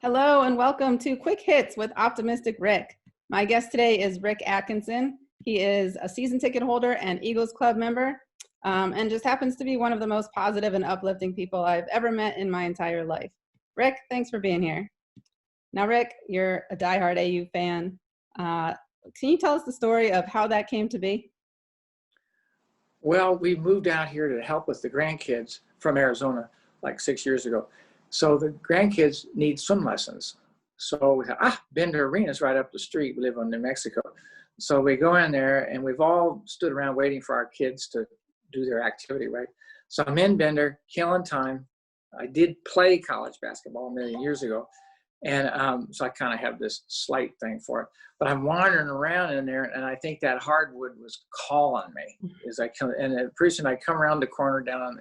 Hello and welcome to Quick Hits with Optimistic Rick. My guest today is Rick Atkinson. He is a season ticket holder and Eagles Club member, and just happens to be one of the most positive and uplifting people I've ever met in my entire life. Rick, thanks for being here. Now, Rick, you're a diehard AU fan. Can you tell us the story of how that came to be? Well, we moved out here to help with the grandkids from Arizona like 6 years ago. So the grandkids need swim lessons. So we thought, Bender Arena's right up the street. We live in New Mexico. So we go in there and we've all stood around waiting for our kids to do their activity, right? So I'm in Bender, killing time. I did play college basketball a million years ago. And so I kind of have this slight thing for it. But I'm wandering around in there, and I think that hardwood was calling me as I come. And pretty soon I come around the corner down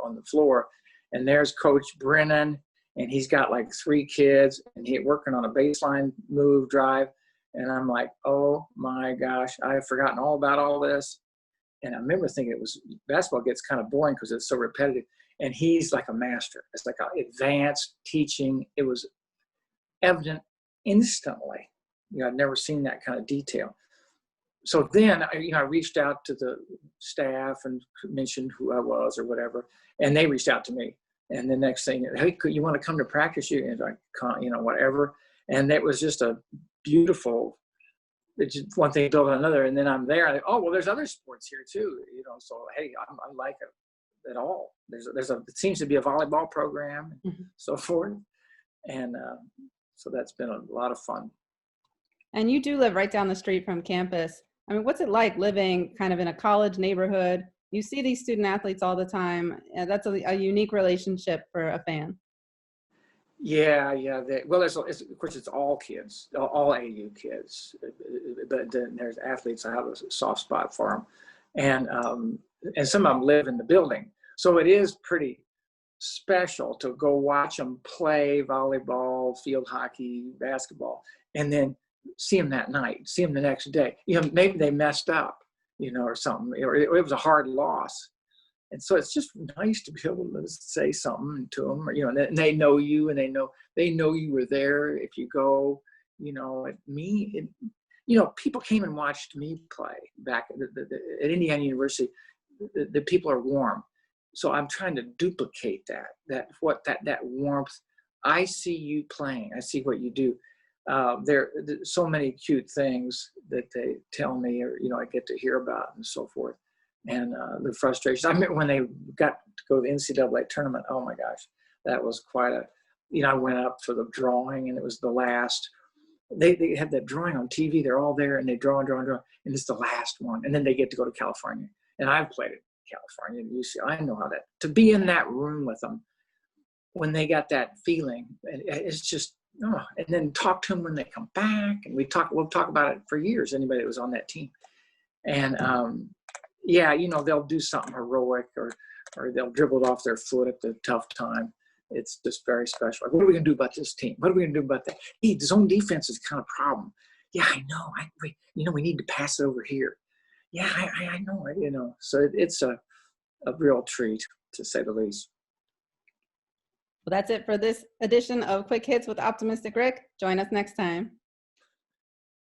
on the floor, and there's Coach Brennan, and he's got like 3 kids, and he's working on a baseline move drive. And I'm like, oh my gosh, I've forgotten all about all this. And I remember thinking basketball gets kind of boring because it's so repetitive. And he's like a master. It's like advanced teaching. It was evident instantly. I'd never seen that kind of detail. So then, I reached out to the staff and mentioned who I was or whatever, and they reached out to me. And the next thing, hey, you want to come to practice? And I, whatever. And it was just a beautiful. It's just one thing built on another, and then I'm there. There's other sports here too. So hey, I like it at all. It seems to be a volleyball program, and so forth, and so that's been a lot of fun. And you do live right down the street from campus. I mean, what's it like living kind of in a college neighborhood? You see these student athletes all the time. And that's a unique relationship for a fan. Yeah. Of course, it's all kids, all AU kids. But then there's athletes. I have a soft spot for them, and some of them live in the building. So it is pretty special to go watch them play volleyball, field hockey, basketball, and then see them that night, see them the next day. Maybe they messed up, or something, or it was a hard loss. And so it's just nice to be able to say something to them, and they know you, and they know you were there. If you go, people came and watched me play back at Indiana University. The people are warm. So I'm trying to duplicate that warmth. I see you playing. I see what you do. There's so many cute things that they tell me, or I get to hear about, and so forth. And the frustrations. I remember when they got to go to the NCAA tournament. Oh my gosh, that was quite a. I went up for the drawing, and it was the last. They have that drawing on TV. They're all there, and they draw, and it's the last one. And then they get to go to California, and I've played it. California and UC, I know how to be in that room with them when they got that feeling. And it's just, and then talk to them when they come back. And we'll talk about it for years, anybody that was on that team. And they'll do something heroic or they'll dribble it off their foot at the tough time. It's just very special. Like, what are we going to do about this team? What are we going to do about that? Hey, the zone defense is kind of a problem. Yeah, I know. We need to pass it over here. Yeah, I know. So it's a real treat, to say the least. Well, that's it for this edition of Quick Hits with Optimistic Rick. Join us next time.